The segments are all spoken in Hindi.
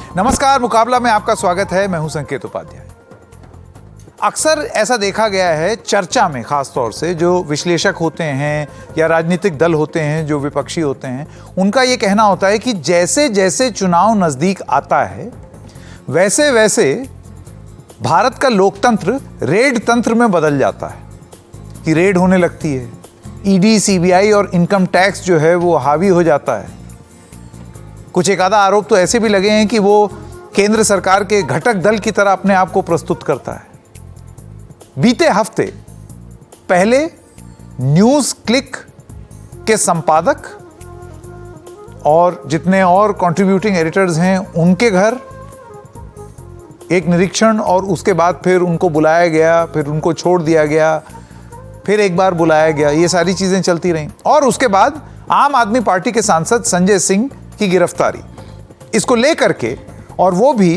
नमस्कार, मुकाबला में आपका स्वागत है। मैं हूं संकेत उपाध्याय। अक्सर ऐसा देखा गया है चर्चा में, खास तौर से जो विश्लेषक होते हैं या राजनीतिक दल होते हैं जो विपक्षी होते हैं, उनका ये कहना होता है कि जैसे जैसे चुनाव नजदीक आता है वैसे वैसे भारत का लोकतंत्र रेड तंत्र में बदल जाता है, कि रेड होने लगती है, ईडी, सीबीआई और इनकम टैक्स जो है वो हावी हो जाता है। कुछ एक आधा आरोप तो ऐसे भी लगे हैं कि वो केंद्र सरकार के घटक दल की तरह अपने आप को प्रस्तुत करता है। बीते हफ्ते पहले न्यूज क्लिक के संपादक और जितने और कंट्रीब्यूटिंग एडिटर्स हैं उनके घर एक निरीक्षण, और उसके बाद फिर उनको बुलाया गया, फिर उनको छोड़ दिया गया, फिर एक बार बुलाया गया, ये सारी चीजें चलती रहीं। और उसके बाद आम आदमी पार्टी के सांसद संजय सिंह की गिरफ्तारी, इसको लेकर के, और वो भी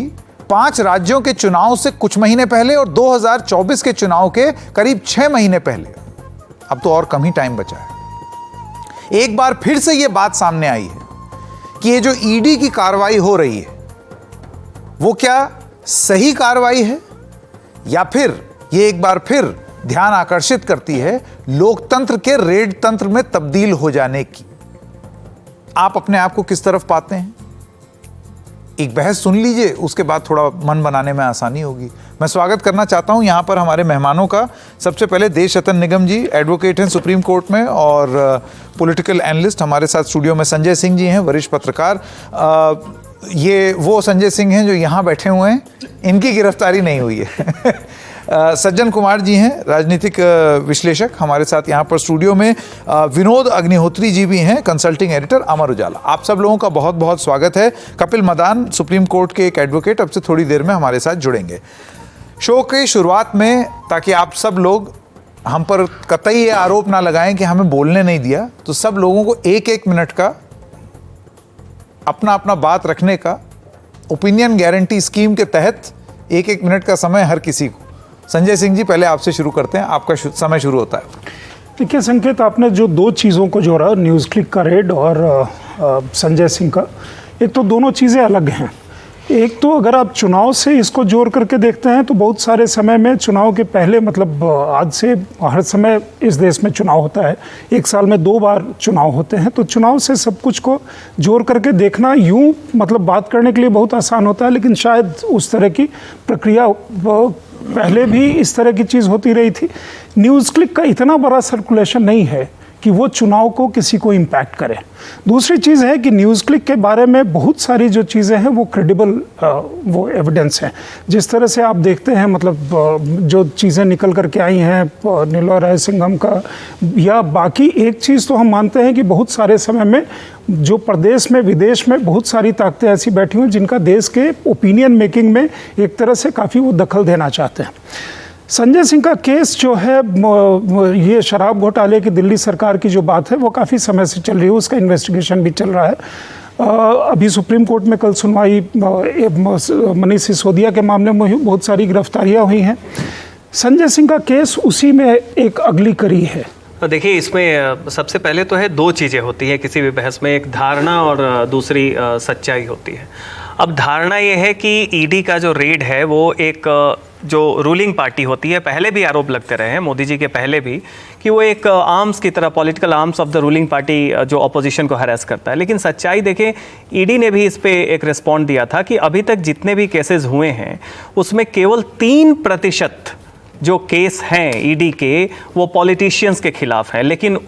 5 राज्यों के चुनाव से कुछ महीने पहले और 2024 के चुनाव के करीब 6 महीने पहले। अब तो और कम ही टाइम बचा है। एक बार फिर से ये बात सामने आई है कि ये जो ईडी की कार्रवाई हो रही है वो क्या सही कार्रवाई है, या फिर ये एक बार फिर ध्यान आकर्षित करती है लोकतंत्र के रेड तंत्र में तब्दील हो जाने की। आप अपने आप को किस तरफ पाते हैं? एक बहस सुन लीजिए, उसके बाद थोड़ा मन बनाने में आसानी होगी। मैं स्वागत करना चाहता हूं यहां पर हमारे मेहमानों का। सबसे पहले देश रतन निगम जी, एडवोकेट हैं सुप्रीम कोर्ट में और पॉलिटिकल एनालिस्ट। हमारे साथ स्टूडियो में संजय सिंह जी हैं, वरिष्ठ पत्रकार। ये वो संजय सिंह हैं जो यहां बैठे हुए हैं, इनकी गिरफ्तारी नहीं हुई है। सज्जन कुमार जी हैं, राजनीतिक विश्लेषक, हमारे साथ यहाँ पर स्टूडियो में। विनोद अग्निहोत्री जी भी हैं, कंसल्टिंग एडिटर, अमर उजाला। आप सब लोगों का बहुत बहुत स्वागत है। कपिल मदान, सुप्रीम कोर्ट के एक एडवोकेट, अब से थोड़ी देर में हमारे साथ जुड़ेंगे। शो की शुरुआत में, ताकि आप सब लोग हम पर कतई ये आरोप ना लगाएं कि हमें बोलने नहीं दिया, तो सब लोगों को 1-1 मिनट का अपना अपना बात रखने का, ओपिनियन गारंटी स्कीम के तहत 1-1 मिनट का समय हर किसी को। संजय सिंह जी, पहले आपसे शुरू करते हैं, आपका समय शुरू होता है। देखिए संकेत, आपने जो 2 चीज़ों को जोड़ा, न्यूज़ क्लिक का रेड और संजय सिंह का, एक तो दोनों चीज़ें अलग हैं। एक तो अगर आप चुनाव से इसको जोड़ करके देखते हैं तो बहुत सारे समय में चुनाव के पहले, मतलब आज से हर समय इस देश में चुनाव होता है, 1 साल में 2 बार चुनाव होते हैं, तो चुनाव से सब कुछ को जोड़ करके देखना यूं मतलब बात करने के लिए बहुत आसान होता है, लेकिन शायद उस तरह की प्रक्रिया पहले भी इस तरह की चीज़ होती रही थी। न्यूज़ क्लिक का इतना बड़ा सर्कुलेशन नहीं है कि वो चुनाव को किसी को इम्पैक्ट करे। दूसरी चीज़ है कि न्यूज़ क्लिक के बारे में बहुत सारी जो चीज़ें हैं वो क्रेडिबल वो एविडेंस हैं। जिस तरह से आप देखते हैं, मतलब जो चीज़ें निकल करके आई हैं नीलोर रायसिंघम का, या बाकी एक चीज़ तो हम मानते हैं कि बहुत सारे समय में जो प्रदेश में, विदेश में बहुत सारी ताकतें ऐसी बैठी हुई जिनका देश के ओपिनियन मेकिंग में एक तरह से काफ़ी वो दखल देना चाहते हैं। संजय सिंह का केस जो है, ये शराब घोटाले की दिल्ली सरकार की जो बात है वो काफ़ी समय से चल रही है, उसका इन्वेस्टिगेशन भी चल रहा है। अभी सुप्रीम कोर्ट में कल सुनवाई मनीष सिसोदिया के मामले में हुई, बहुत सारी गिरफ्तारियां हुई हैं। संजय सिंह का केस उसी में एक अगली कड़ी है। तो देखिए, इसमें सबसे पहले तो है 2 चीज़ें होती हैं किसी भी बहस में, एक धारणा और दूसरी सच्चाई होती है। अब धारणा ये है कि ईडी का जो रेड है वो एक जो रूलिंग पार्टी होती है, पहले भी आरोप लगते रहे हैं मोदी जी के पहले भी, कि वो एक आर्म्स की तरह, political arms of the ruling party जो अपोजिशन को हरास करता है। लेकिन सच्चाई देखें, ईडी ने भी इस पे एक रिस्पॉन्ड दिया था कि अभी तक जितने भी केसेस हुए हैं उसमें केवल 3% जो केस हैं ईडी के वो पॉलिटिशियंस के खिलाफ हैं, लेकिन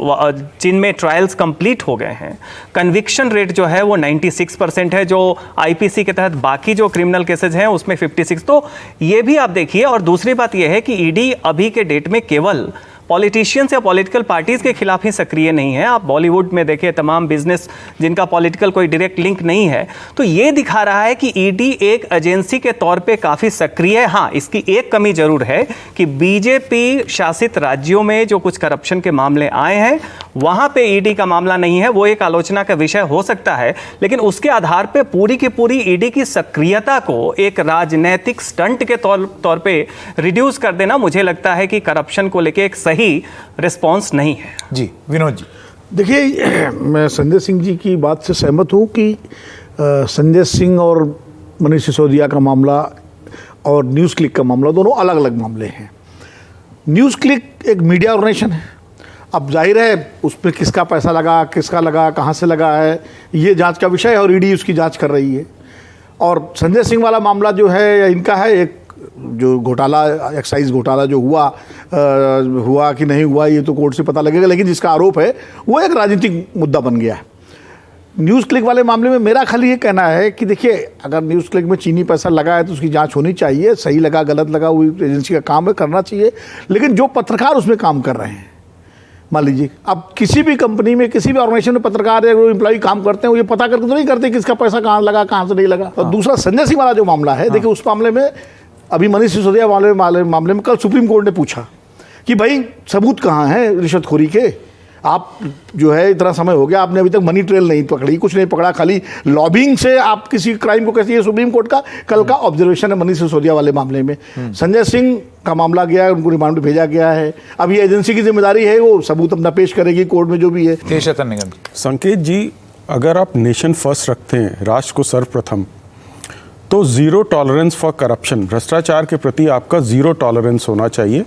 जिनमें ट्रायल्स कंप्लीट हो गए हैं, कन्विक्शन रेट जो है वो 96% है। जो आईपीसी के तहत बाकी जो क्रिमिनल केसेस हैं उसमें 56। तो ये भी आप देखिए। और दूसरी बात ये है कि ईडी अभी के डेट में केवल पॉलिटिशियंस या पॉलिटिकल पार्टीज के खिलाफ ही सक्रिय नहीं है। आप बॉलीवुड में देखिए, तमाम बिजनेस जिनका पॉलिटिकल कोई डायरेक्ट लिंक नहीं है, तो ये दिखा रहा है कि ईडी एक एजेंसी के तौर पे काफ़ी सक्रिय है। हाँ, इसकी एक कमी जरूर है कि बीजेपी शासित राज्यों में जो कुछ करप्शन के मामले आए हैं वहाँ पे ईडी का मामला नहीं है, वो एक आलोचना का विषय हो सकता है। लेकिन उसके आधार पे पूरी की पूरी ईडी की सक्रियता को एक राजनैतिक स्टंट के तौर पे रिड्यूस कर देना, मुझे लगता है कि करप्शन को लेके एक सही रिस्पॉन्स नहीं है। जी विनोद जी। देखिए, मैं संजय सिंह जी की बात से सहमत हूँ कि संजय सिंह और मनीष सिसोदिया का मामला और न्यूज़ क्लिक का मामला दोनों अलग अलग मामले हैं। न्यूज़ क्लिक एक मीडिया ऑर्गेनाइजेशन है। अब जाहिर है उस पर किसका पैसा लगा, किसका लगा, कहाँ से लगा है, ये जांच का विषय है और ईडी उसकी जांच कर रही है। और संजय सिंह वाला मामला जो है इनका है, एक जो घोटाला, एक्साइज घोटाला जो हुआ कि नहीं हुआ ये तो कोर्ट से पता लगेगा, लेकिन जिसका आरोप है वो एक राजनीतिक मुद्दा बन गया है। न्यूज़ क्लिक वाले मामले में मेरा खाली ये कहना है कि देखिए, अगर न्यूज़ क्लिक में चीनी पैसा लगा है तो उसकी जांच होनी चाहिए, सही लगा गलत लगा वो एजेंसी का काम है, करना चाहिए। लेकिन जो पत्रकार उसमें काम कर रहे हैं, मान लीजिए अब किसी भी कंपनी में, किसी भी ऑर्गेनाइजेशन में पत्रकार या एम्प्लॉय काम करते हैं, वो ये पता करके तो नहीं करते किसका पैसा कहाँ लगा, कहाँ से नहीं लगा। और दूसरा संजय सिंह वाला जो मामला है, देखिए उस मामले में अभी मनीष सिसोदिया मामले में कल सुप्रीम कोर्ट ने पूछा कि भाई सबूत कहाँ हैं रिश्वतखोरी के, आप जो है इतना समय हो गया, आपने अभी तक मनी ट्रेल नहीं पकड़ी, कुछ नहीं पकड़ा, खाली लॉबिंग से आप किसी क्राइम को कैसे, ये सुप्रीम कोर्ट का कल का ऑब्जर्वेशन है मनीष सिसोदिया वाले मामले में। संजय सिंह का मामला गया है, उनको रिमांड पे भेजा गया है। अब ये एजेंसी की जिम्मेदारी है, वो सबूत अपना पेश करेगी कोर्ट में जो भी है। केशव निगम संकेत जी, अगर आप नेशन फर्स्ट रखते हैं, राष्ट्र को सर्वप्रथम, तो जीरो टॉलरेंस फॉर करप्शन, भ्रष्टाचार के प्रति आपका जीरो टॉलरेंस होना चाहिए,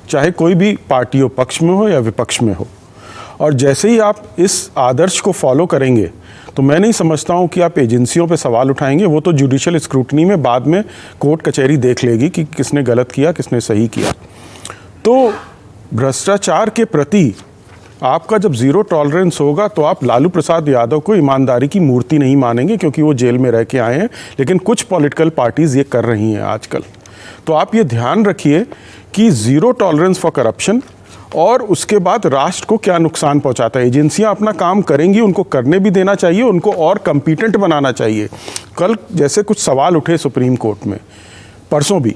चाहे कोई भी पार्टी हो, पक्ष में हो या विपक्ष में हो। और जैसे ही आप इस आदर्श को फॉलो करेंगे तो मैं नहीं समझता हूं कि आप एजेंसियों पे सवाल उठाएंगे। वो तो जुडिशियल स्क्रूटनी में बाद में कोर्ट कचहरी देख लेगी कि किसने गलत किया, किसने सही किया। तो भ्रष्टाचार के प्रति आपका जब ज़ीरो टॉलरेंस होगा तो आप लालू प्रसाद यादव को ईमानदारी की मूर्ति नहीं मानेंगे, क्योंकि वो जेल में रह के आए हैं, लेकिन कुछ पॉलिटिकल पार्टीज़ ये कर रही हैं आजकल। तो आप ये ध्यान रखिए कि ज़ीरो टॉलरेंस फॉर करप्शन, और उसके बाद राष्ट्र को क्या नुकसान पहुंचाता है। एजेंसियां अपना काम करेंगी, उनको करने भी देना चाहिए, उनको और कम्पिटेंट बनाना चाहिए। कल जैसे कुछ सवाल उठे सुप्रीम कोर्ट में, परसों भी,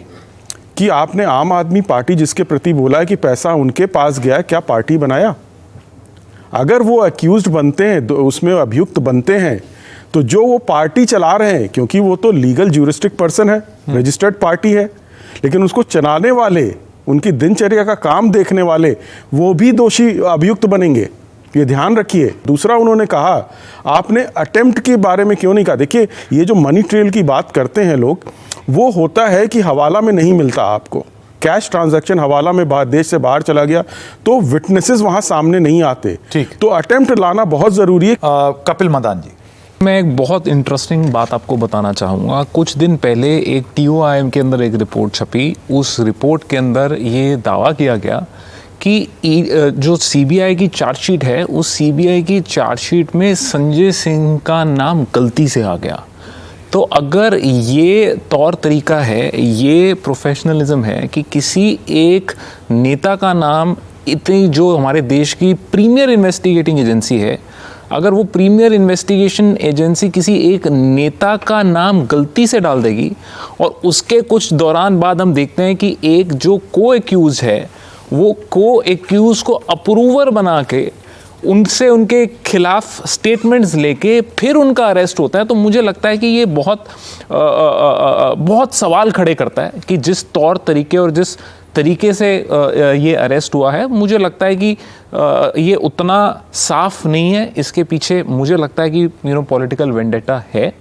कि आपने आम आदमी पार्टी जिसके प्रति बोला है कि पैसा उनके पास गया है, क्या पार्टी बनाया? अगर वो अक्यूज्ड बनते हैं, उसमें अभियुक्त बनते हैं, तो जो वो पार्टी चला रहे हैं, क्योंकि वो तो लीगल ज्यूरिस्टिक पर्सन है, रजिस्टर्ड पार्टी है, लेकिन उसको चलाने वाले, उनकी दिनचर्या का काम देखने वाले, वो भी दोषी अभियुक्त बनेंगे। ये ध्यान रखिए। दूसरा, उन्होंने कहा आपने अटेम्प्ट के बारे में क्यों नहीं कहा। देखिए, ये जो मनी ट्रेल की बात करते हैं लोग, वो होता है कि हवाला में नहीं मिलता आपको, कैश ट्रांजैक्शन हवाला में बाहर, देश से बाहर चला गया तो विटनेसेस वहां सामने नहीं आते। ठीक। तो अटेम्प्ट लाना बहुत जरूरी है। कपिल मदान जी, मैं एक बहुत इंटरेस्टिंग बात आपको बताना चाहूँगा। कुछ दिन पहले एक TOIM के अंदर एक रिपोर्ट छपी। उस रिपोर्ट के अंदर ये दावा किया गया कि जो CBI की चार्जशीट है, उस CBI की चार्जशीट में संजय सिंह का नाम गलती से आ गया। तो अगर ये तौर तरीका है, ये प्रोफेशनलिज्म है कि किसी एक नेता का नाम, इतनी जो हमारे देश की प्रीमियर इन्वेस्टिगेटिंग एजेंसी है, अगर वो प्रीमियर इन्वेस्टिगेशन एजेंसी किसी एक नेता का नाम गलती से डाल देगी और उसके कुछ दौरान बाद हम देखते हैं कि एक जो को एक्यूज है, वो को एक्यूज को अप्रूवर बना के उनसे उनके खिलाफ स्टेटमेंट्स लेके फिर उनका अरेस्ट होता है, तो मुझे लगता है कि ये बहुत सवाल खड़े करता है कि जिस तौर तरीके और जिस तरीके से ये अरेस्ट हुआ है, मुझे लगता है कि ये उतना साफ नहीं है। इसके पीछे मुझे लगता है कि पॉलिटिकल वेंडेटा है,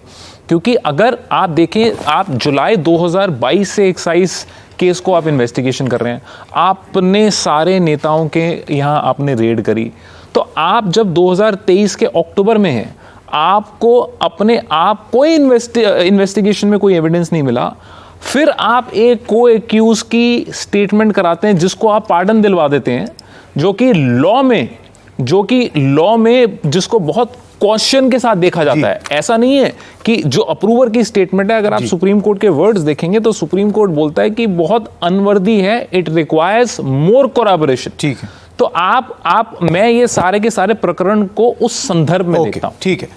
क्योंकि अगर आप देखें, आप जुलाई 2022 से एक्साइज केस को आप इन्वेस्टिगेशन कर रहे हैं, आपने सारे नेताओं के यहाँ आपने रेड करी, तो आप जब 2023 के अक्टूबर में हैं, आपको अपने आप कोई इन्वेस्टिगेशन में कोई एविडेंस नहीं मिला, फिर आप एक को एक्यूज की स्टेटमेंट कराते हैं जिसको आप पार्डन दिलवा देते हैं, जो कि लॉ में जिसको बहुत क्वेश्चन के साथ देखा जाता है। ऐसा नहीं है कि जो अप्रूवर की स्टेटमेंट है, अगर आप सुप्रीम कोर्ट के वर्ड्स देखेंगे तो सुप्रीम कोर्ट बोलता है कि बहुत अनवर्दी है, इट रिक्वायर्स मोर कोलैबोरेशन। ठीक है। तो मैं ये सारे के सारे प्रकरण को उस संदर्भ में देखता हूं। ठीक है,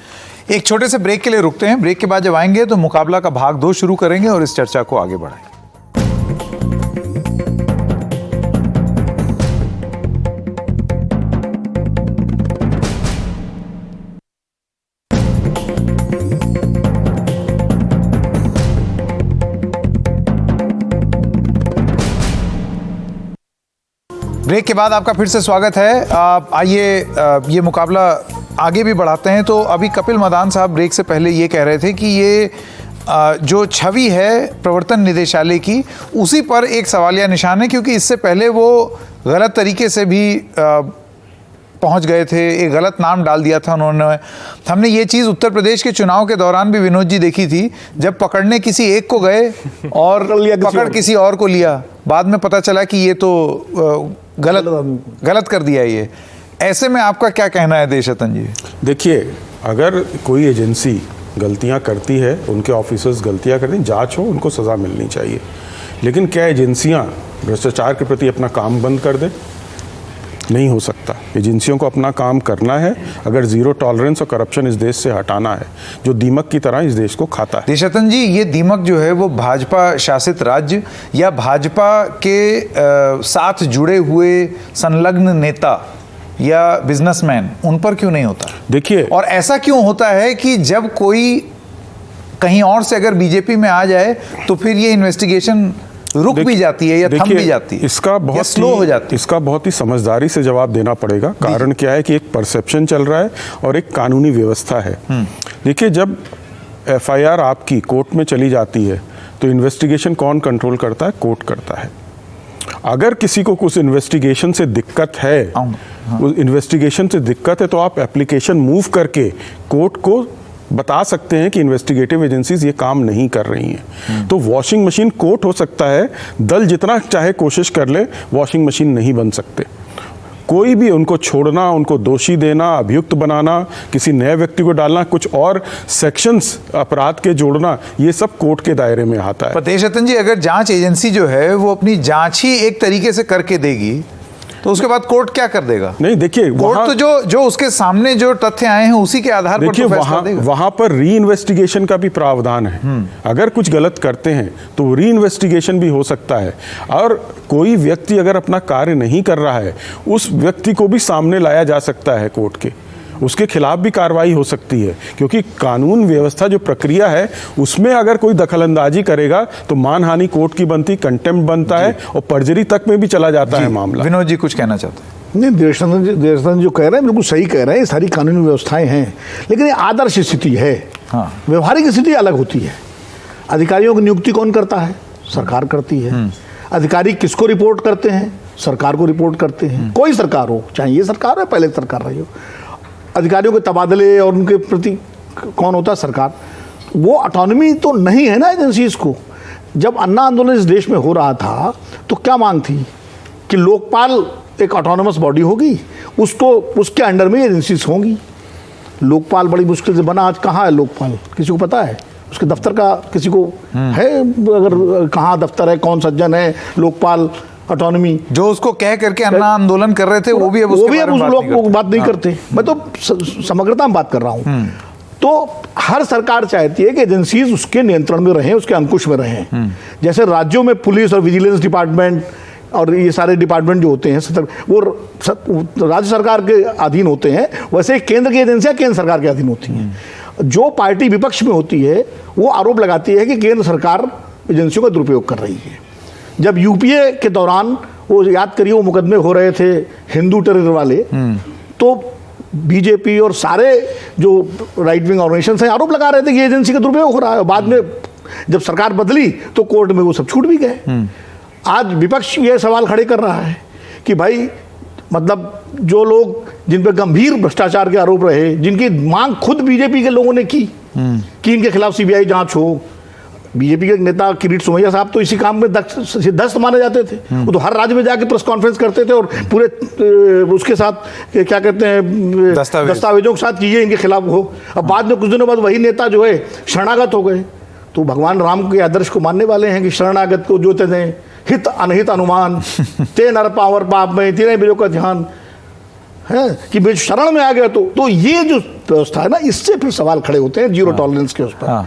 एक छोटे से ब्रेक के लिए रुकते हैं। ब्रेक के बाद जब आएंगे तो मुकाबला का भाग 2 शुरू करेंगे और इस चर्चा को आगे बढ़ाएंगे। ब्रेक के बाद आपका फिर से स्वागत है। आइए ये मुकाबला आगे भी बढ़ाते हैं। तो अभी कपिल मदान साहब ब्रेक से पहले ये कह रहे थे कि ये जो छवि है प्रवर्तन निदेशालय की, उसी पर एक सवालिया निशान है, क्योंकि इससे पहले वो गलत तरीके से भी पहुंच गए थे, एक गलत नाम डाल दिया था उन्होंने। हमने ये चीज़ उत्तर प्रदेश के चुनाव के दौरान भी विनोद जी देखी थी, जब पकड़ने किसी एक को गए और पकड़ किसी और को लिया, बाद में पता चला कि ये तो गलत कर दिया ये। ऐसे में आपका क्या कहना है देशरतन जी? देखिए, अगर कोई एजेंसी गलतियां करती है, उनके ऑफिसर्स गलतियां करते हैं, जांच हो, उनको सज़ा मिलनी चाहिए। लेकिन क्या एजेंसियां भ्रष्टाचार के प्रति अपना काम बंद कर दें? नहीं हो सकता। एजेंसियों को अपना काम करना है अगर ज़ीरो टॉलरेंस और करप्शन इस देश से हटाना है, जो दीमक की तरह इस देश को खाता है। देशरतन जी, ये दीमक जो है वो भाजपा शासित राज्य या भाजपा के साथ जुड़े हुए संलग्न नेता या बिजनेसमैन, उन पर क्यों नहीं होता? देखिए, और ऐसा क्यों होता है कि जब कोई कहीं और से अगर बीजेपी में आ जाए तो फिर ये इन्वेस्टिगेशन रुक भी जाती है या थम भी जाती है, इसका बहुत स्लो हो जाती है? इसका बहुत ही समझदारी से जवाब देना पड़ेगा। कारण क्या है कि एक परसेप्शन चल रहा है और एक कानूनी व्यवस्था है। देखिए, जब एफआईआर आपकी कोर्ट में चली जाती है तो इन्वेस्टिगेशन कौन कंट्रोल करता है? कोर्ट करता है। अगर किसी को कुछ इन्वेस्टिगेशन से दिक्कत है, उस इन्वेस्टिगेशन से दिक्कत है, तो आप एप्लीकेशन मूव करके कोर्ट को बता सकते हैं कि इन्वेस्टिगेटिव एजेंसीज ये काम नहीं कर रही हैं। तो वॉशिंग मशीन कोर्ट हो सकता है, दल जितना चाहे कोशिश कर ले, वॉशिंग मशीन नहीं बन सकते। कोई भी उनको छोड़ना, उनको दोषी देना, अभियुक्त बनाना, किसी नए व्यक्ति को डालना, कुछ और सेक्शंस अपराध के जोड़ना, ये सब कोर्ट के दायरे में आता है। पर देशरतन जी, अगर जांच एजेंसी जो है वो अपनी जांच ही एक तरीके से करके देगी तो उसके बाद कोर्ट क्या कर देगा? नहीं, देखिए, कोर्ट तो जो उसके सामने जो तथ्य आए हैं उसी के आधार पर तो फैसला देगा। वहां पर री इन्वेस्टिगेशन का भी प्रावधान है। अगर कुछ गलत करते हैं तो री इन्वेस्टिगेशन भी हो सकता है, और कोई व्यक्ति अगर अपना कार्य नहीं कर रहा है, उस व्यक्ति को भी सामने लाया जा सकता है कोर्ट के, उसके खिलाफ भी कार्रवाई हो सकती है। क्योंकि कानून व्यवस्था जो प्रक्रिया है उसमें अगर कोई दखलंदाजी करेगा तो मानहानि कोर्ट की बनती, कंटेम्प्ट बनता है और पर्जरी तक में भी चला जाता है मामला। विनोद जी कुछ कहना चाहते हैं? नहीं, देशरतन जो कह रहे हैं बिल्कुल सही कह रहे हैं। ये सारी कानूनी व्यवस्थाएं हैं, लेकिन ये आदर्श स्थिति है। हाँ। व्यवहारिक स्थिति अलग होती है। अधिकारियों की नियुक्ति कौन करता है? सरकार करती है। अधिकारी किसको रिपोर्ट करते हैं? सरकार को रिपोर्ट करते हैं। कोई सरकार हो, चाहे ये सरकार हो, पहले सरकार रही हो, अधिकारियों के तबादले और उनके प्रति कौन होता है? सरकार। वो ऑटोनॉमी तो नहीं है ना एजेंसीज को। जब अन्ना आंदोलन इस देश में हो रहा था तो क्या मांग थी कि लोकपाल एक ऑटोनोमस बॉडी होगी, उसको उसके अंडर में एजेंसीज होंगी। लोकपाल बड़ी मुश्किल से बना। आज कहाँ है लोकपाल? किसी को पता है? उसके दफ्तर का किसी को है? अगर कहाँ दफ्तर है, कौन सज्जन है? लोकपाल ऑटोनॉमी जो उसको कह करके अन्ना आंदोलन कर रहे थे वो भी अब लोग बात नहीं करते। मैं तो समग्रता में बात कर रहा हूँ। तो हर सरकार चाहती है कि एजेंसीज उसके नियंत्रण में रहें, उसके अंकुश में रहें। जैसे राज्यों में पुलिस और विजिलेंस डिपार्टमेंट और ये सारे डिपार्टमेंट जो होते हैं वो राज्य सरकार के अधीन होते हैं, वैसे केंद्र की एजेंसियां केंद्र सरकार के अधीन होती हैं। जो पार्टी विपक्ष में होती है वो आरोप लगाती है कि केंद्र सरकार एजेंसियों का दुरुपयोग कर रही है। जब यूपीए के दौरान वो याद करिए वो मुकदमे हो रहे थे हिंदू टेरर वाले, तो बीजेपी और सारे जो राइट विंग ऑर्गेनाइजेशन हैं आरोप लगा रहे थे कि एजेंसी का दुरुपयोग हो रहा है। बाद में जब सरकार बदली तो कोर्ट में वो सब छूट भी गए। आज विपक्ष ये सवाल खड़े कर रहा है कि भाई मतलब जो लोग जिन पर गंभीर भ्रष्टाचार के आरोप रहे, जिनकी मांग खुद बीजेपी के लोगों ने की कि इनके खिलाफ सीबीआई जांच हो। बीजेपी के नेता किरीट सोमैया साहब तो इसी काम में दस्त माने जाते थे। वो तो हर राज्य में जाके प्रेस कॉन्फ्रेंस करते थे और पूरे उसके साथ क्या कहते हैं दस्तावेजों के साथ कि ये इनके खिलाफ हो। अब बाद में कुछ दिनों बाद वही नेता जो है शरणागत हो गए। तो भगवान राम के आदर्श को मानने वाले हैं कि शरणागत को जो तेने हित अनहित अनुमान ते नर पावर पाप में तेरे बिलो का ध्यान है कि मैं शरण में आ गया। तो ये जो व्यवस्था है ना, इससे फिर सवाल खड़े होते हैं जीरो टॉलरेंस के उस पर।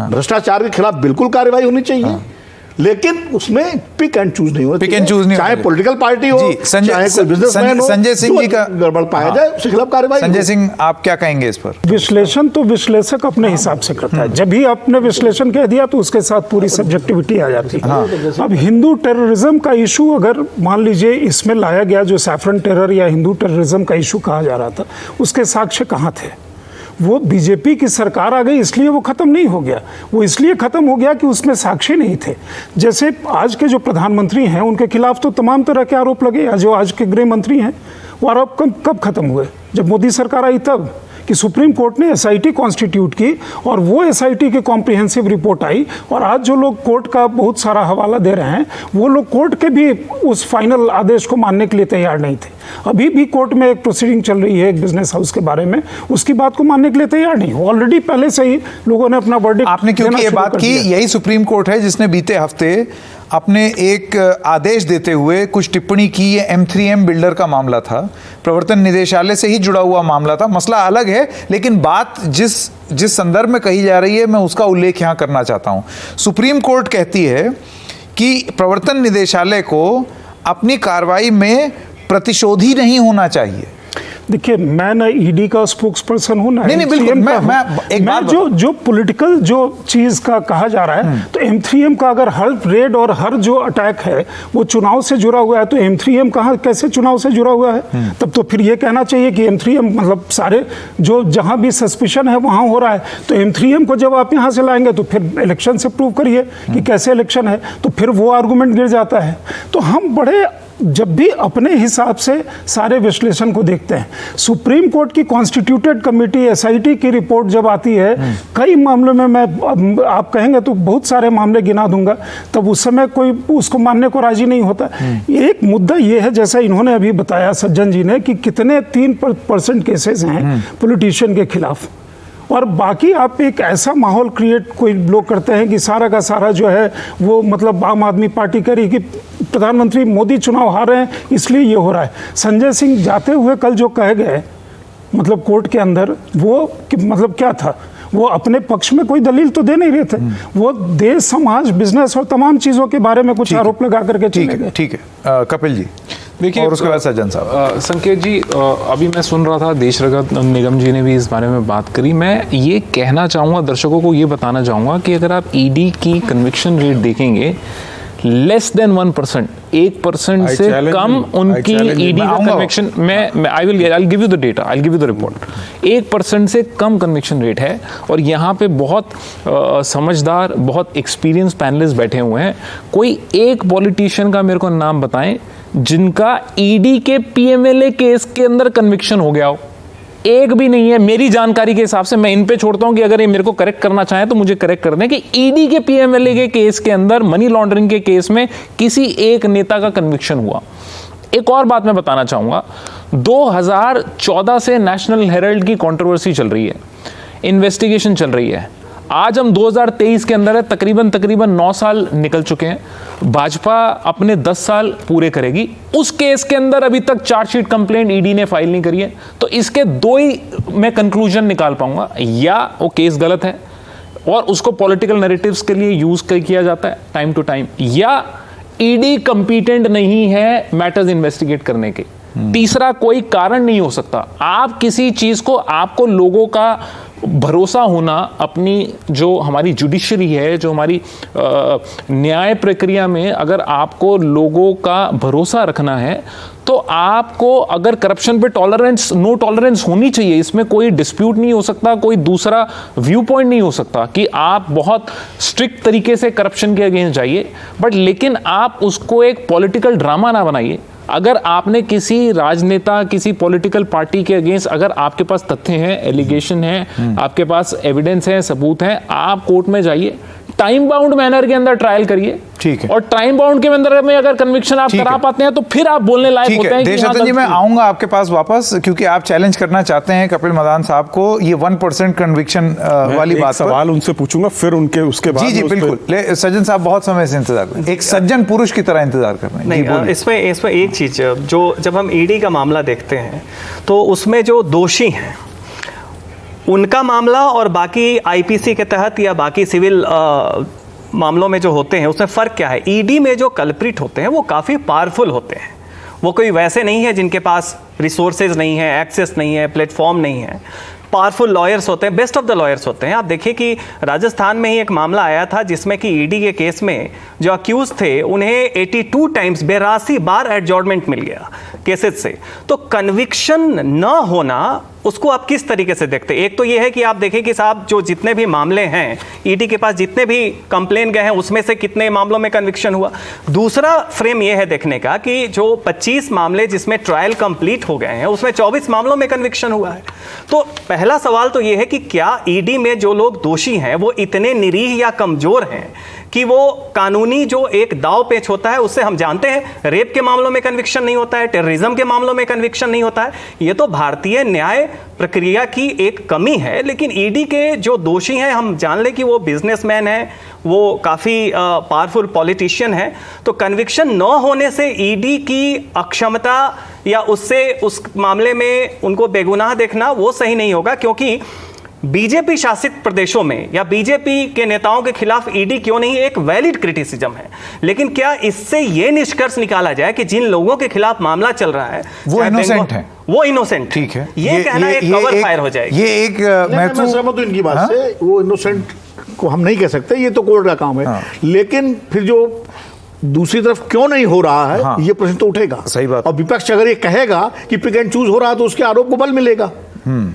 भ्रष्टाचार के खिलाफ बिल्कुल कार्रवाई होनी चाहिए, लेकिन उसमें पिक एंड चूज नहीं होना चाहिए। चाहे पॉलिटिकल पार्टी हो, चाहे कोई बिजनेसमैन हो, संजय सिंह जी का गड़बड़ पाया जाए उसके खिलाफ कार्रवाई। संजय सिंह, आप क्या कहेंगे इस पर? विश्लेषण तो विश्लेषक अपने हिसाब से करता है। जब भी आपने विश्लेषण कह दिया तो उसके साथ पूरी सब्जेक्टिविटी आ जाती है। अब हिंदू टेररिज्म का इशू अगर मान लीजिए इसमें लाया गया, जो सैफरन टेरर या हिंदू टेररिज्म का इशू कहा जा रहा था, उसके साक्ष्य कहाँ थे? वो बीजेपी की सरकार आ गई इसलिए वो खत्म नहीं हो गया। वो इसलिए खत्म हो गया कि उसमें साक्षी नहीं थे। जैसे आज के जो प्रधानमंत्री हैं उनके खिलाफ तो तमाम तरह के आरोप लगे, या जो आज के गृह मंत्री हैं वो आरोप कब खत्म हुए? जब मोदी सरकार आई तब, कि सुप्रीम कोर्ट ने एसआईटी कॉन्स्टिट्यूट की और वो एसआईटी की कॉम्प्रिहेंसिव रिपोर्ट आई, और आज जो लोग कोर्ट का बहुत सारा हवाला दे रहे हैं वो लोग कोर्ट के भी उस फाइनल आदेश को मानने के लिए तैयार नहीं थे। अभी भी कोर्ट में एक प्रोसीडिंग चल रही है एक बिजनेस हाउस के बारे में, उसकी बात को मानने के लिए तैयार नहीं हो। ऑलरेडी पहले से ही लोगों ने अपना वर्डिक्ट आपने क्योंकि ये बात की, यही सुप्रीम कोर्ट है जिसने बीते हफ्ते अपने एक आदेश देते हुए कुछ टिप्पणी की। ये M3M बिल्डर का मामला था, प्रवर्तन निदेशालय से ही जुड़ा हुआ मामला था, मसला अलग है, लेकिन बात जिस संदर्भ में कही जा रही है मैं उसका उल्लेख यहाँ करना चाहता हूँ। सुप्रीम कोर्ट कहती है कि प्रवर्तन निदेशालय को अपनी कार्रवाई में प्रतिशोधी नहीं होना चाहिए। देखिए, मैं ना ईडी का स्पोक्स पर्सन हूँ ना, नहीं बिल्कुल, मैं जो पॉलिटिकल जो चीज का कहा जा रहा है, तो M3M का अगर हर रेड और हर जो अटैक है वो चुनाव से जुड़ा हुआ है, तो M3M कहाँ कैसे चुनाव से जुड़ा हुआ है? तब तो फिर ये कहना चाहिए कि M3M मतलब सारे जो जहाँ भी सस्पिशन है वहाँ हो रहा है, तो M3M को जब आप यहाँ से लाएंगे तो फिर इलेक्शन से प्रूव करिए कि कैसे इलेक्शन है, तो फिर वो आर्गूमेंट गिर जाता है। तो हम बड़े जब भी अपने हिसाब से सारे विश्लेषण को देखते हैं, सुप्रीम कोर्ट की कॉन्स्टिट्यूटेड कमेटी एसआईटी की रिपोर्ट जब आती है, कई मामलों में मैं आप कहेंगे तो बहुत सारे मामले गिना दूंगा, तब उस समय कोई उसको मानने को राजी नहीं होता। एक मुद्दा ये है, जैसा इन्होंने अभी बताया सज्जन जी ने, कि कितने 3% केसेस हैं पॉलिटिशियन के खिलाफ, और बाकी आप एक ऐसा माहौल क्रिएट कोई लोग करते हैं कि सारा का सारा जो है वो मतलब आम आदमी पार्टी करी कि प्रधानमंत्री मोदी चुनाव हार रहे हैं इसलिए ये हो रहा है। संजय सिंह जाते हुए कल जो कह गए मतलब कोर्ट के अंदर, वो मतलब क्या था? वो अपने पक्ष में कोई दलील तो दे नहीं रहे थे, वो देश समाज बिजनेस और तमाम चीज़ों के बारे में कुछ आरोप लगा करके चले गए। ठीक है कपिल जी, देखिए, और उसके बाद सज्जन साहब। संकेत जी, अभी मैं सुन रहा था देश रगत निगम जी ने भी इस बारे में बात करी। मैं ये कहना चाहूँगा, दर्शकों को ये बताना चाहूँगा कि अगर आप ईडी की कन्विक्शन रेट देखेंगे, लेस देन 1%, 1% से कम उनकी ईडी का कन्विक्शन, मैं I give you the data, I give you the report, 1% से कम कन्विक्शन रेट है। और यहाँ पे बहुत समझदार, बहुत एक्सपीरियंस पैनलिस्ट बैठे हुए हैं। कोई एक पॉलिटिशियन का मेरे को नाम बताएं जिनका ईडी के पीएमएलए केस के अंदर कन्विक्शन हो गया हो। एक भी नहीं है मेरी जानकारी के हिसाब से। मैं इन पे छोड़ता हूं कि अगर ये मेरे को करेक्ट करना चाहें तो मुझे करेक्ट कर दें कि ईडी के पीएमएलए के केस के अंदर मनी लॉन्ड्रिंग के केस में किसी एक नेता का कन्विक्शन हुआ। एक और बात मैं बताना चाहूंगा, 2014 से नेशनल हेराल्ड की कंट्रोवर्सी चल रही है, इन्वेस्टिगेशन चल रही है। आज हम 2023 के अंदर है, तकरीबन 9 साल निकल चुके हैं। भाजपा अपने 10 साल पूरे करेगी। उस केस के अंदर अभी तक चार्जशीट कंप्लेंट ईडी ने फाइल नहीं करी है। तो इसके दो ही मैं कंक्लूजन निकाल पाऊंगा, या वो केस गलत है और उसको पॉलिटिकल नैरेटिव्स के लिए यूज किया जाता है टाइम टू टाइम, या ईडी कंपीटेंट नहीं है मैटर्स इन्वेस्टिगेट करने के। तीसरा कोई कारण नहीं हो सकता। आप किसी चीज को, आपको लोगों का भरोसा होना, अपनी जो हमारी जुडिशरी है, जो हमारी न्याय प्रक्रिया में अगर आपको लोगों का भरोसा रखना है, तो आपको अगर करप्शन पे टॉलरेंस, नो टॉलरेंस होनी चाहिए। इसमें कोई डिस्प्यूट नहीं हो सकता, कोई दूसरा व्यू पॉइंट नहीं हो सकता कि आप बहुत स्ट्रिक्ट तरीके से करप्शन के अगेंस्ट जाइए, बट लेकिन आप उसको एक पॉलिटिकल ड्रामा ना बनाइए। अगर आपने किसी राजनेता, किसी पॉलिटिकल पार्टी के अगेंस्ट, अगर आपके पास तथ्य हैं, एलिगेशन है, आपके पास एविडेंस है, सबूत है, आप कोर्ट में जाइए, टाइम बाउंड मैनर के अंदर ट्रायल करिए। ठीक है। और टाइम बाउंड के अंदर में अगर कन्विक्शन आप करा पाते हैं तो फिर आप बोलने लायक होते हैं। देशरत्न जी, मैं आऊंगा आपके पास वापस, क्योंकि आप चैलेंज करना चाहते हैं कपिल मदान साहब को ये 1% कन्विक्शन वाली बात। सवाल उनसे पूछूंगा, फिर उसके बाद। जी बिल्कुल। सज्जन साहब बहुत समय से इंतजार कर रहे हैं, एक सज्जन पुरुष की तरह इंतजार कर रहे हैं। नहीं, इसमें एक चीज, जो जब हम ईडी का मामला देखते हैं तो उसमें जो दोषी हैं उनका मामला और बाकी आईपीसी के तहत या बाकी सिविल मामलों में जो होते हैं उसमें फ़र्क क्या है? ईडी में जो कल्प्रिट होते हैं वो काफ़ी पावरफुल होते हैं। वो कोई वैसे नहीं है जिनके पास रिसोर्सेज नहीं है, एक्सेस नहीं है, प्लेटफॉर्म नहीं है। पावरफुल लॉयर्स होते हैं, बेस्ट ऑफ द लॉयर्स होते हैं। आप देखिए कि राजस्थान में ही एक मामला आया था जिसमें कि ईडी के केस में जो अक्यूज थे उन्हें 82 टाइम्स 82 बार एडजॉर्नमेंट मिल गया केसेस से। तो कन्विक्शन न होना उसको आप किस तरीके से देखते हैं? एक तो ये है कि आप देखें कि साहब जो जितने भी मामले हैं ईडी के पास, जितने भी कंप्लेन गए हैं, उसमें से कितने मामलों में कन्विक्शन हुआ। दूसरा फ्रेम ये है देखने का कि जो 25 मामले जिसमें ट्रायल कंप्लीट हो गए हैं, उसमें 24 मामलों में कन्विक्शन हुआ है। तो पहला सवाल तो ये है कि क्या ईडी में जो लोग दोषी हैं वो इतने निरीह या कमजोर हैं कि वो कानूनी जो एक दाव पेच होता है उससे, हम जानते हैं रेप के मामलों में कन्विक्शन नहीं होता है, टेररिज्म के मामलों में कन्विक्शन नहीं होता है। ये तो भारतीय न्याय प्रक्रिया की एक कमी है। लेकिन ईडी के जो दोषी हैं, हम जान लें कि वो बिजनेसमैन हैं, वो काफ़ी पावरफुल पॉलिटिशियन हैं, तो कन्विक्शन न होने से ईडी की अक्षमता या उससे उस मामले में उनको बेगुनाह देखना वो सही नहीं होगा। क्योंकि बीजेपी शासित प्रदेशों में या बीजेपी के नेताओं के खिलाफ ईडी क्यों नहीं एक वैलिड क्रिटिसिज्म है, लेकिन क्या इससे यह निष्कर्ष निकाला जाए कि जिन लोगों के खिलाफ मामला चल रहा है वो इनोसेंट है? वो इनोसेंट, ठीक है, ये कहना एक कवर फायर हो जाएगी। ये एक मैं सहमत हूं इनकी बात से। वो इनोसेंट को हम नहीं कह सकते, ये तो कोर्ट का काम है। लेकिन फिर जो दूसरी तरफ क्यों नहीं हो रहा है, ये प्रश्न तो उठेगा। सही बात। और विपक्ष अगर ये कहेगा कि पिक एंड चूज हो रहा है तो उसके आरोप को बल मिलेगा।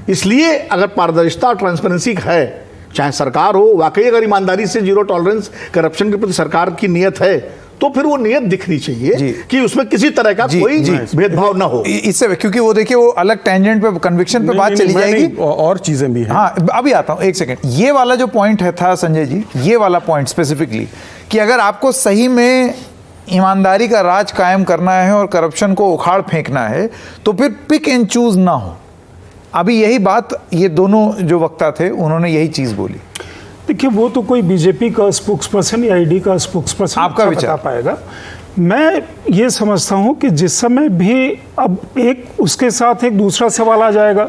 इसलिए अगर पारदर्शिता और ट्रांसपेरेंसी है, चाहे सरकार हो, वाकई अगर ईमानदारी से जीरो टॉलरेंस करप्शन के प्रति सरकार की नियत है, तो फिर वो नियत दिखनी चाहिए कि उसमें किसी तरह का कोई भेदभाव ना हो। इससे क्योंकि वो देखिए वो अलग टेंजेंट पे कन्विक्शन पे बात चली जाएगी और चीजें भी हैं। हाँ, अभी आता हूं, एक सेकंड। ये वाला जो पॉइंट है था संजय जी, ये वाला पॉइंट स्पेसिफिकली कि अगर आपको सही में ईमानदारी का राज कायम करना है और करप्शन को उखाड़ फेंकना है, तो फिर पिक एंड चूज ना हो। अभी यही बात ये दोनों जो वक्ता थे उन्होंने यही चीज बोली। देखिए, वो तो कोई बीजेपी का स्पोक्सपर्सन या ईडी का स्पोक्सपर्सन आपका विचार बता पाएगा। मैं ये समझता हूँ कि जिस समय भी अब एक उसके साथ एक दूसरा सवाल आ जाएगा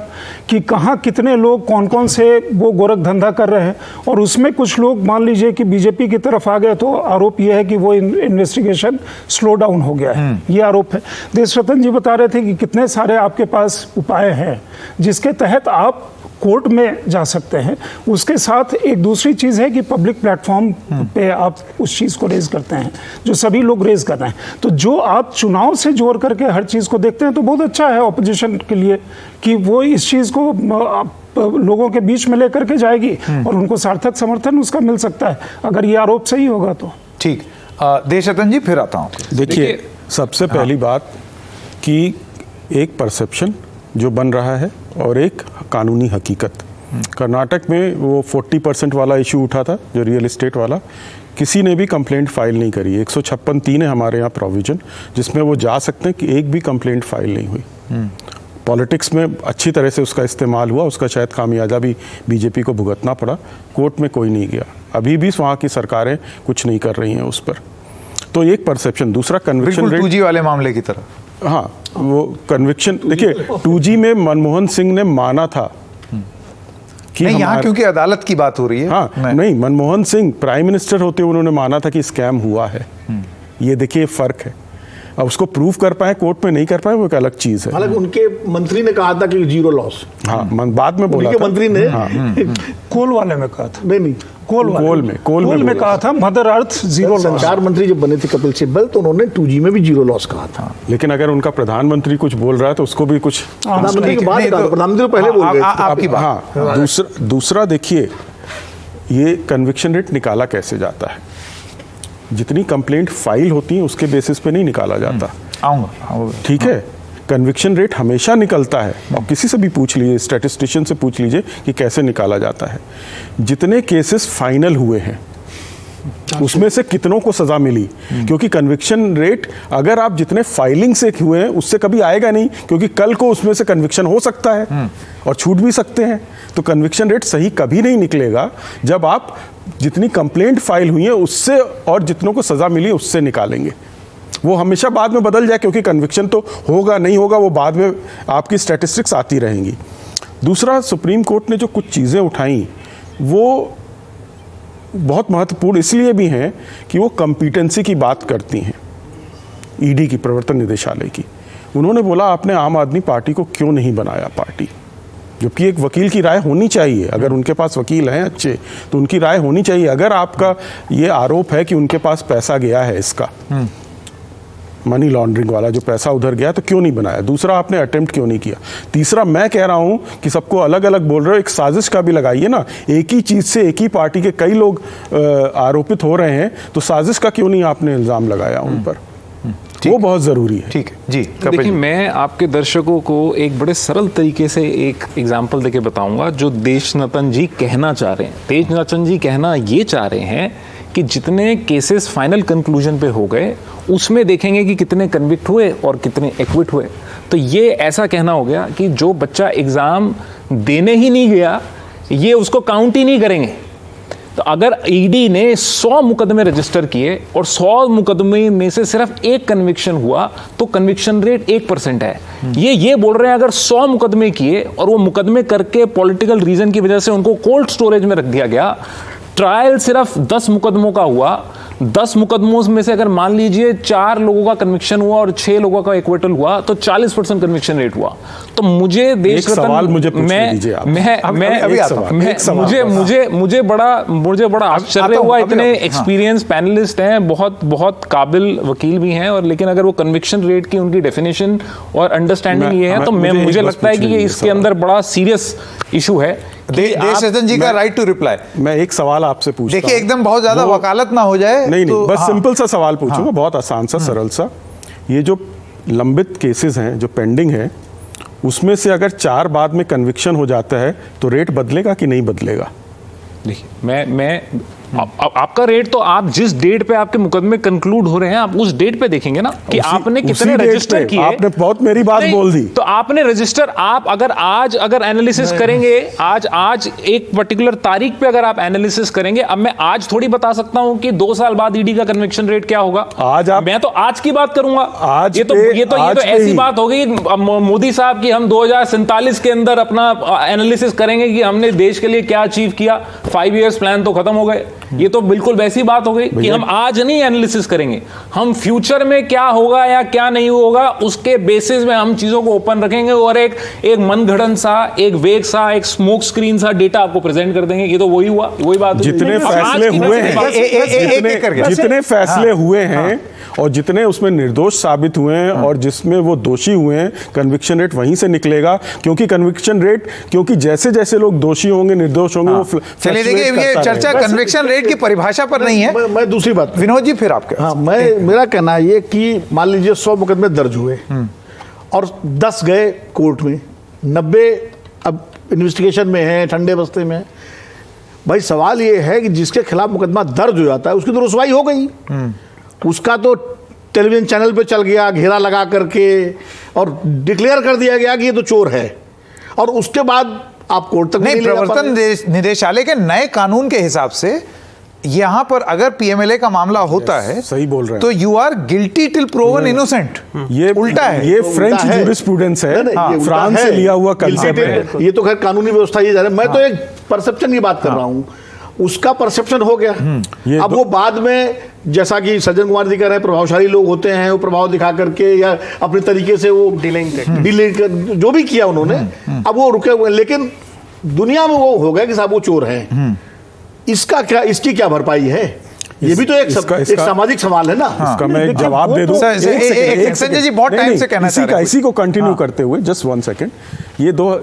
कि कहाँ कितने लोग कौन कौन से वो गोरख धंधा कर रहे हैं, और उसमें कुछ लोग मान लीजिए कि बीजेपी की तरफ आ गए, तो आरोप ये है कि वो इन्वेस्टिगेशन स्लो डाउन हो गया है। ये आरोप है। देशरतन जी बता रहे थे कि कितने सारे आपके पास उपाय हैं जिसके तहत आप कोर्ट में जा सकते हैं। उसके साथ एक दूसरी चीज़ है कि पब्लिक प्लेटफॉर्म पे आप उस चीज़ को रेज करते हैं जो सभी लोग रेज कर रहे हैं। तो जो आप चुनाव से जोड़ करके हर चीज़ को देखते हैं, तो बहुत अच्छा है ऑपोजिशन के लिए कि वो इस चीज़ को लोगों के बीच में लेकर के जाएगी और उनको सार्थक समर्थन उसका मिल सकता है अगर ये आरोप सही होगा तो। ठीक, देशरतन जी फिर आता हूँ। देखिए, सबसे पहली बात कि एक परसेप्शन जो बन रहा है और एक कानूनी हकीकत। कर्नाटक में वो 40% वाला इशू उठा था, जो रियल एस्टेट वाला, किसी ने भी कंप्लेंट फाइल नहीं करी। 156(3) है हमारे यहाँ प्रोविजन, जिसमें वो जा सकते हैं कि एक भी कंप्लेंट फाइल नहीं हुई। पॉलिटिक्स में अच्छी तरह से उसका इस्तेमाल हुआ, उसका शायद खामियाजा भी बीजेपी को भुगतना पड़ा। कोर्ट में कोई नहीं गया, अभी भी वहाँ की सरकारें कुछ नहीं कर रही हैं उस पर। तो एक परसेप्शन। दूसरा कन्विक्शन रेट 2G वाले मामले की तरह। हाँ, वो कन्विक्शन देखिए, 2G में मनमोहन सिंह ने माना था कि नहीं, यहाँ क्योंकि अदालत की बात हो रही है। हाँ, नहीं, मनमोहन सिंह प्राइम मिनिस्टर होते हुए उन्होंने माना था कि स्कैम हुआ है। ये देखिए फर्क है। अब उसको प्रूव कर पाए, कोर्ट में नहीं कर पाए, वो एक अलग चीज है। हालांकि उनके मंत्री ने कहा था कि जीरो लॉस। हाँ, बाद में बोला था मंत्री ने। कोल वाले में कहा था। नहीं, कोल में कहा था मदर अर्थ जीरो लॉस। संचार मंत्री जब बने थे कपिल सिब्बल, तो उन्होंने 2G में भी जीरो लॉस कहा था। लेकिन अगर उनका प्रधानमंत्री कुछ बोल रहा है तो उसको भी कुछ प्रधानमंत्री की बात, प्रधानमंत्री पहले बोल रहे थे आपकी बात। हाँ, दूसरा देखिए, ये कन्विक्शन रेट निकाला कैसे जाता है। जितनी कंप्लेंट फाइल होती है उसके बेसिस पे नहीं निकाला जाता। आऊंगा, ठीक है। कन्विक्शन रेट हमेशा निकलता है, और किसी से भी पूछ लीजिए, स्टैटिस्टिशियन से पूछ लीजिए कि कैसे निकाला जाता है। जितने केसेस फाइनल हुए हैं उसमें से कितनों को सजा मिली, क्योंकि कन्विक्शन रेट अगर आप जितने फाइलिंग से हुए हैं उससे कभी आएगा नहीं, क्योंकि कल को उसमें से कन्विक्शन हो सकता है और छूट भी सकते हैं। तो कन्विक्शन रेट सही कभी नहीं निकलेगा जब आप जितनी कंप्लेंट फाइल हुई है उससे और जितनों को सजा मिली उससे निकालेंगे। वो हमेशा बाद में बदल जाए, क्योंकि कन्विक्शन तो होगा नहीं होगा वो बाद में आपकी स्टैटिस्टिक्स आती रहेंगी। दूसरा, सुप्रीम कोर्ट ने जो कुछ चीज़ें उठाई वो बहुत महत्वपूर्ण इसलिए भी हैं कि वो कॉम्पिटेंसी की बात करती हैं। ईडी की, प्रवर्तन निदेशालय की, उन्होंने बोला आपने आम आदमी पार्टी को क्यों नहीं बनाया पार्टी, जबकि एक वकील की राय होनी चाहिए। अगर उनके पास वकील हैं अच्छे तो उनकी राय होनी चाहिए। अगर आपका ये आरोप है कि उनके पास पैसा गया है इसका, मनी लॉन्ड्रिंग वाला जो पैसा उधर गया, तो क्यों नहीं बनाया? दूसरा, आपने अटेम्प्ट क्यों नहीं किया? तीसरा, मैं कह रहा हूं कि सबको अलग अलग बोल रहे हो, एक साजिश का भी लगाइए ना। एक ही चीज से एक ही पार्टी के कई लोग आरोपित हो रहे हैं, तो साजिश का क्यों नहीं आपने इल्जाम लगाया उन पर? वो बहुत जरूरी है। ठीक है जी। देखिए, मैं आपके दर्शकों को एक बड़े सरल तरीके से एक एग्जाम्पल देके बताऊंगा जो देशनतन जी कहना चाह रहे हैं। देशनतन जी कहना ये चाह रहे हैं कि जितने केसेस फाइनल कंक्लूजन पे हो गए उसमें देखेंगे कि कितने कन्विक्ट हुए और कितने एक्विट हुए। तो ये ऐसा कहना हो गया कि जो बच्चा एग्ज़ाम देने ही नहीं गया ये उसको काउंट ही नहीं करेंगे। तो अगर ईडी ने 100 मुकदमे रजिस्टर किए और 100 मुकदमे में से सिर्फ एक कन्विक्शन हुआ तो कन्विक्शन रेट 1% है। ये बोल रहे हैं अगर 100 मुकदमे किए और वो मुकदमे करके पॉलिटिकल रीजन की वजह से उनको कोल्ड स्टोरेज में रख दिया गया, ट्रायल सिर्फ 10 मुकदमों का हुआ, 10 मुकदमों में से अगर मान लीजिए 4 लोगों का कन्विक्शन हुआ और 6 लोगों का एक्विटल हुआ तो 40% कन्विक्शन रेट हुआ। तो मुझे देश सवाल मुझे पूछने दीजिए आप। मुझे बड़ा आश्चर्य हुआ। इतने एक्सपीरियंस पैनलिस्ट हैं, बहुत काबिल वकील भी हैं, और लेकिन अगर वो कन्विक्शन रेट की उनकी डेफिनेशन और अंडरस्टैंडिंग ये है तो मुझे लगता है कि ये इसके अंदर बड़ा सीरियस इशू है। देशरतन जी का राइट टू रिप्लाई। मैं एक सवाल आपसे पूछता हूं। देखिए, एकदम बहुत ज्यादा वकालत ना हो जाए। नहीं, तो बस सिंपल सा सवाल पूछूंगा, बहुत आसान सा, सरल सा। ये जो लंबित केसेस हैं जो पेंडिंग है, उसमें से अगर 4 बाद में कन्विक्शन हो जाता है तो रेट बदलेगा कि नहीं बदलेगा? देखिए, आपका रेट तो आप जिस डेट पे आपके मुकदमे कंक्लूड हो रहे हैं आप उस डेट पे देखेंगे ना कि आपने कितने रजिस्टर किए। आपने बहुत मेरी बात बोल दी। तो आपने रजिस्टर, आप अगर एनालिसिस करेंगे, आज एक पर्टिकुलर तारीख पे अगर आप एनालिसिस करेंगे, अब मैं आज थोड़ी बता सकता हूं कि 2 साल बाद ईडी का कन्विक्शन रेट क्या होगा। मैं तो आज की बात करूंगा। आज ये तो ऐसी बात हो गई मोदी साहब की हम 2047 के अंदर अपना एनालिसिस करेंगे कि हमने देश के लिए क्या अचीव किया, 5 इयर्स प्लान तो खत्म हो गए। ये तो बिल्कुल वैसी बात हो गई कि हम आज नहीं एनालिसिस करेंगे, हम फ्यूचर में क्या होगा या क्या नहीं होगा उसके बेसिस में हम चीजों को ओपन रखेंगे और एक मनगढ़ंत सा, एक वेग सा, एक स्मोक स्क्रीन सा डेटा आपको प्रेजेंट कर देंगे। ये तो वही हुआ, वही बात। जितने फैसले हुए हैं, जितने फैसले हुए हैं और जितने उसमें निर्दोष साबित हुए हैं और जिसमें वो दोषी हुए हैं, कन्विक्शन रेट वहीं से निकलेगा। क्योंकि कन्विक्शन रेट, क्योंकि जैसे जैसे लोग दोषी होंगे, निर्दोष होंगे, वो चलिए देखिए, ये चर्चा कन्विक्शन रेट की परिभाषा पर नहीं है। मैं दूसरी बात, विनोद जी फिर आपके। हाँ, मेरा कहना ये कि मान लीजिए 100 मुकदमे दर्ज हुए और 10 गए कोर्ट में, 90 अब इन्वेस्टिगेशन में है, ठंडे बस्ते में। भाई सवाल ये है कि जिसके खिलाफ मुकदमा दर्ज हो जाता है उसकी तो रुसवाई हो गई, उसका तो टेलीविजन चैनल पे चल गया घेरा लगा करके और डिक्लेयर कर दिया गया कि ये तो चोर है, और उसके बाद आप कोर्ट तक नहीं। प्रवर्तन निदेशालय के नए कानून के हिसाब से यहां पर अगर पीएमएलए का मामला होता है, सही बोल रहे हैं, तो you are guilty till proven innocent. ये उल्टा है, ये फ्रेंच जूरिस्प्रूडेंस है, फ्रांस से लिया हुआ कंसेप्ट है। ये तो खैर कानूनी व्यवस्था ये जा रहा है। मैं तो एक परसेप्शन की बात कर रहा हूँ। उसका परसेप्शन हो गया। अब वो बाद में, जैसा कि सज्जन कुमार जी कह रहे हैं, प्रभावशाली लोग होते हैं, वो प्रभाव दिखा करके या अपने तरीके से वो डीलिंग जो भी किया उन्होंने, अब वो रुके हुए। लेकिन दुनिया में वो हो गया कि साहब वो चोर है। इसका क्या, इसकी क्या भरपाई है? ये भी तो एक सामाजिक सवाल है ना। इसका मैं एक जवाब दे दूं। संजय जी बहुत टाइम से कहना चाह रहे हैं। इसी को कंटिन्यू करते हुए जस्ट 1 सेकंड,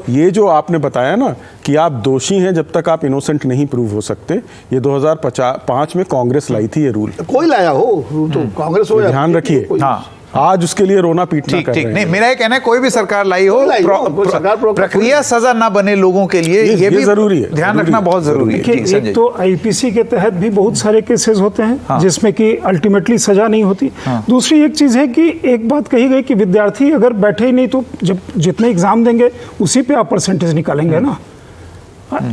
ये जो आपने बताया ना कि आप दोषी हैं जब तक आप इनोसेंट नहीं प्रूव हो सकते, ये 2005 में कांग्रेस लाई थी ये रूल। कोई लाया हो तो कांग्रेस हो, ध्यान रखिए। आज उसके लिए रोना पीटना ठीक ठीक नहीं, मेरा ये कहना है कोई भी सरकार लाई हो, प्रक्रिया सजा ना बने लोगों के लिए, ये भी जरूरी है, ध्यान रखना बहुत जरूरी है। एक तो आईपीसी के तहत भी बहुत सारे केसेस होते हैं जिसमें कि अल्टीमेटली सजा नहीं होती। दूसरी एक चीज है कि एक बात कही गई कि विद्यार्थी अगर बैठे ही नहीं तो जब जितने एग्जाम देंगे उसी पे आप परसेंटेज निकालेंगे ना।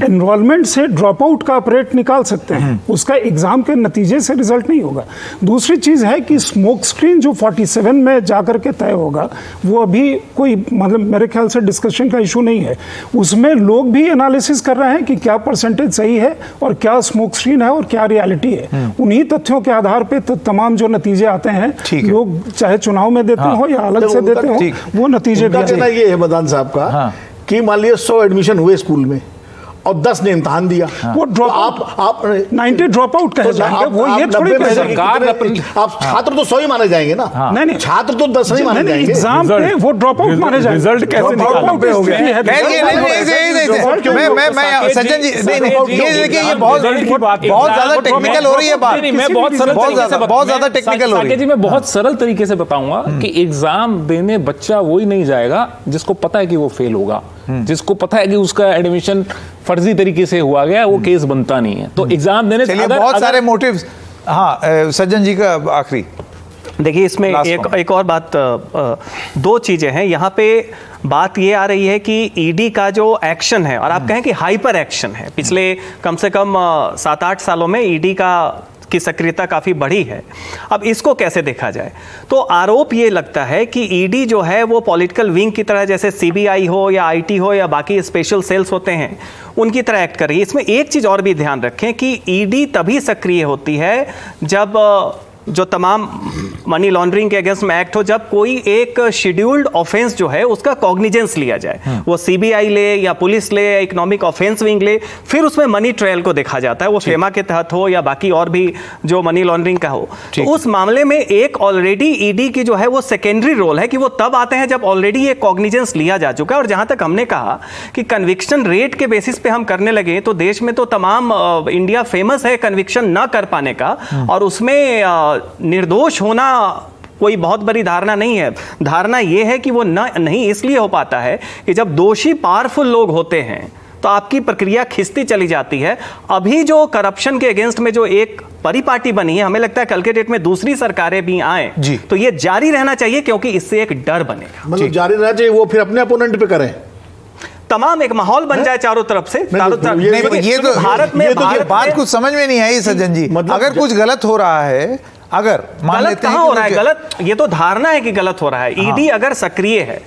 एनरोलमेंट से ड्रॉप आउट का आप रेट निकाल सकते हैं, उसका एग्जाम के नतीजे से रिजल्ट नहीं होगा। दूसरी चीज है कि स्मोक स्क्रीन जो 47 में जाकर के तय होगा, वो अभी कोई मतलब मेरे ख्याल से डिस्कशन का इशू नहीं है। उसमें लोग भी एनालिसिस कर रहे हैं कि क्या परसेंटेज सही है और क्या स्मोक स्क्रीन है और क्या रियलिटी है। उन्हीं तथ्यों के आधार पर तमाम जो नतीजे आते हैं, लोग चाहे चुनाव में देते हो या अलग से देते हो, वो नतीजे ये है मदान साहब का कि मान लीजिए 100 एडमिशन हुए स्कूल में और 10 ने इम्तहान दिया। वो ड्रॉप आप 90 ड्रॉप आउट कहे जाएंगे, वो ये थोड़ी कहे जाएंगे। आप छात्र तो 100 ही माने जाएंगे ना। नहीं छात्र तो 10 नहीं माने जाएंगे। एग्जाम पे वो ड्रॉप आउट माने जाएंगे। रिजल्ट कैसे निकालोगे? मैं सज्जन जी ये देखिए, ये बहुत ज्यादा टेक्निकल हो रही है बात। मैं बहुत सरल बहुत ज्यादा टेक्निकल हो रही है जी। मैं बहुत सरल तरीके से बताऊंगा कि एग्जाम देने बच्चा वही नहीं जाएगा जिसको पता है कि वो फेल होगा, जिसको पता है कि उसका एडमिशन फर्जी तरीके से हुआ गया, वो केस बनता नहीं है। तो एग्जाम देने से बहुत सारे मोटिव्स। हाँ, सज्जन जी का आखिरी। देखिए, इसमें एक और बात, दो चीजें हैं यहाँ पे। बात ये आ रही है कि ईडी का जो एक्शन है, और आप कहें कि हाइपर एक्शन है, पिछले कम से कम 7-8 सालों में ईडी की सक्रियता काफ़ी बढ़ी है। अब इसको कैसे देखा जाए, तो आरोप ये लगता है कि ईडी जो है वो पॉलिटिकल विंग की तरह, जैसे सीबीआई हो या आईटी हो या बाकी स्पेशल सेल्स होते हैं, उनकी तरह एक्ट कर रही है। इसमें एक चीज़ और भी ध्यान रखें कि ईडी तभी सक्रिय होती है जब जो तमाम मनी लॉन्ड्रिंग के अगेंस्ट में एक्ट हो, जब कोई एक शेड्यूल्ड ऑफेंस जो है उसका कॉग्निजेंस लिया जाए। वो सीबीआई ले या पुलिस ले या इकोनॉमिक ऑफेंस विंग ले, फिर उसमें मनी ट्रायल को देखा जाता है, वो फेमा के तहत हो या बाकी और भी जो मनी लॉन्ड्रिंग का हो। तो उस मामले में एक ऑलरेडी ईडी की जो है वो सेकेंडरी रोल है कि वो तब आते हैं जब ऑलरेडी एक कॉग्निजेंस लिया जा चुका है। और जहां तक हमने कहा कि कन्विक्शन रेट के बेसिस पे हम करने लगे, तो देश में तो तमाम इंडिया फेमस है कन्विक्शन ना कर पाने का, और उसमें निर्दोष होना कोई बहुत बड़ी धारणा नहीं है। धारणा यह है कि वो नहीं इसलिए हो पाता है कि जब दोषी पावरफुल लोग होते हैं तो आपकी प्रक्रिया खिंचती चली जाती है। अभी जो करप्शन के अगेंस्ट में जो एक परिपाटी बनी है, हमें लगता है कल के डेट में दूसरी सरकारें भी आए तो ये जारी रहना चाहिए, क्योंकि इससे एक डर बनेगा। मतलब जारी रहना चाहिए, वो फिर अपने अपोनेंट पे करें, तमाम एक माहौल बन जाए चारों तरफ से। ये तो भारत में बात कुछ समझ में नहीं आई सज्जन जी। अगर कुछ गलत हो रहा है, अगर मान गलत लेते हैं कहां हो रहा है, गलत ये तो धारणा है कि गलत हो रहा है। ईडी अगर सक्रिय है,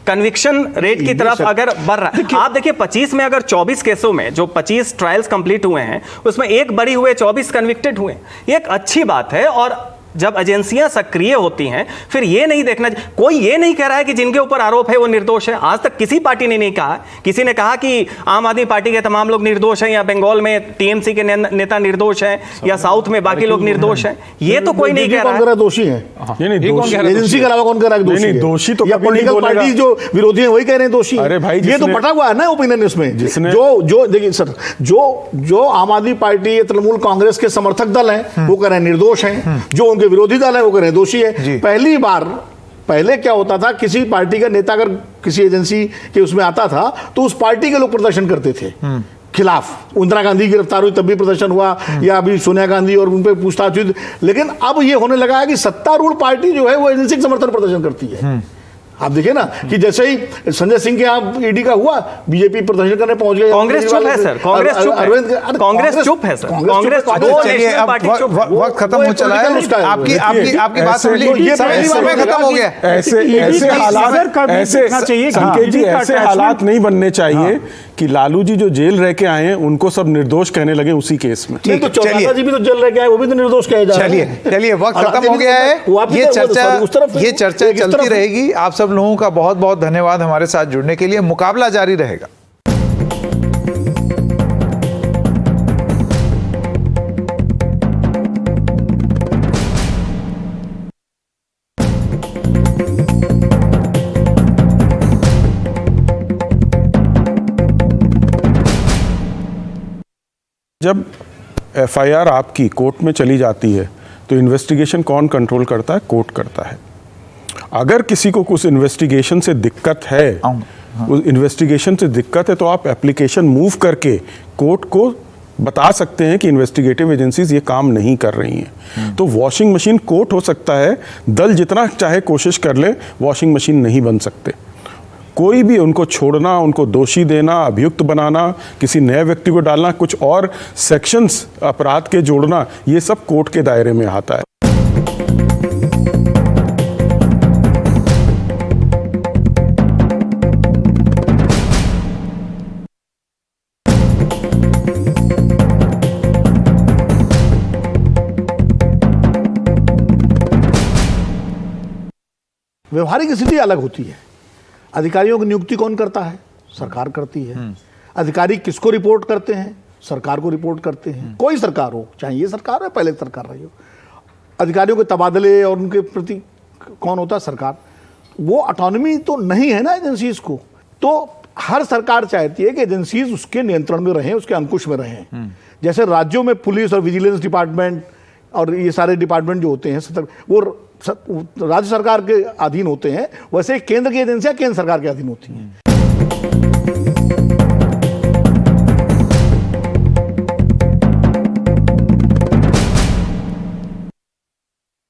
कन्विक्शन रेट की तरफ अगर बढ़ रहा है, आप देखिए 25 में अगर 24 केसों में जो 25 ट्रायल्स कंप्लीट हुए हैं, उसमें एक बरी हुए, 24 कन्विक्टेड हुए, ये एक अच्छी बात है। और जब एजेंसियां सक्रिय होती हैं, फिर ये नहीं देखना, कोई ये नहीं कह रहा है कि जिनके ऊपर आरोप है वो निर्दोष है। आज तक किसी पार्टी ने नहीं कहा। किसी ने कहा कि आम आदमी पार्टी के तमाम लोग निर्दोष हैं, या बंगाल में टीएमसी के नेता निर्दोष हैं, या साउथ में बाकी लोग निर्दोष हैं, ये तो कोई नहीं कह रहा है। दोषी है एजेंसी के अलावा कौन कह रहा है दोषी? दोषी तो पॉलिटिकल पार्टी जो विरोधी है वही कह रहे हैं दोषी। अरे भाई, ये तो बटा हुआ है ना ओपिनियन इसमें। जो देखिए सर, जो आम आदमी पार्टी या तृणमूल कांग्रेस के समर्थक दल हैं वो कह रहे हैं निर्दोष हैं, जो उनके विरोधी दल है वो कह रहे हैं दोषी है। पहली बार, पहले क्या होता था, किसी पार्टी का नेता अगर किसी एजेंसी के उसमें आता था तो उस पार्टी के लोग प्रदर्शन करते थे खिलाफ। इंदिरा गांधी की गिरफ्तार हुई तब भी प्रदर्शन हुआ, या अभी सोनिया गांधी और उन पर पूछताछ हुई। लेकिन अब ये होने लगा है कि सत्तारूढ़ पार्टी जो है वो एजेंसी के समर्थन प्रदर्शन करती है। आप देखिए ना कि जैसे ही संजय सिंह के यहाँ ईडी का हुआ, बीजेपी प्रदर्शन करने पहुंच गए। कांग्रेस चुप है सर, कांग्रेस चुप है, कांग्रेस चुप है सर, कांग्रेस वक्त खत्म हो चला है। आपकी बात समझ लीजिए, समय खत्म हो गया। ऐसे हालात नहीं बनने चाहिए कि लालू जी जो जेल रह के आए हैं उनको सब निर्दोष कहने लगे उसी केस में। नहीं तो चौटाला जी भी तो जेल रह के आए, वो भी तो निर्दोष कहे जा रहे हैं। चलिए वक्त खत्म हो गया है। ये चर्चा चलती रहेगी। आप सब लोगों का बहुत बहुत धन्यवाद हमारे साथ जुड़ने के लिए। मुकाबला जारी रहेगा। जब एफआईआर आपकी कोर्ट में चली जाती है तो इन्वेस्टिगेशन कौन कंट्रोल करता है? कोर्ट करता है। अगर किसी को कुछ इन्वेस्टिगेशन से दिक्कत है, उस इन्वेस्टिगेशन से दिक्कत है, तो आप एप्लीकेशन मूव करके कोर्ट को बता सकते हैं कि इन्वेस्टिगेटिव एजेंसीज ये काम नहीं कर रही हैं। तो वॉशिंग मशीन कोर्ट हो सकता है, दल जितना चाहे कोशिश कर ले, वॉशिंग मशीन नहीं बन सकते। कोई भी उनको छोड़ना, उनको दोषी देना, अभियुक्त बनाना, किसी नए व्यक्ति को डालना, कुछ और सेक्शंस अपराध के जोड़ना, ये सब कोर्ट के दायरे में आता है। व्यवहारिक स्थिति अलग होती है। अधिकारियों की नियुक्ति कौन करता है? सरकार करती है। अधिकारी किसको रिपोर्ट करते हैं? सरकार को रिपोर्ट करते हैं। कोई सरकार हो, चाहे ये सरकार हो पहले सरकार रही हो, अधिकारियों के तबादले और उनके प्रति कौन होता है? सरकार। वो ऑटोनॉमी तो नहीं है ना एजेंसीज को। तो हर सरकार चाहती है कि एजेंसीज उसके नियंत्रण में रहें, उसके अंकुश में रहें। जैसे राज्यों में पुलिस और विजिलेंस डिपार्टमेंट और ये सारे डिपार्टमेंट जो होते हैं वो राज्य सरकार के अधीन होते हैं, वैसे केंद्र की एजेंसियां केंद्र सरकार के अधीन होती हैं।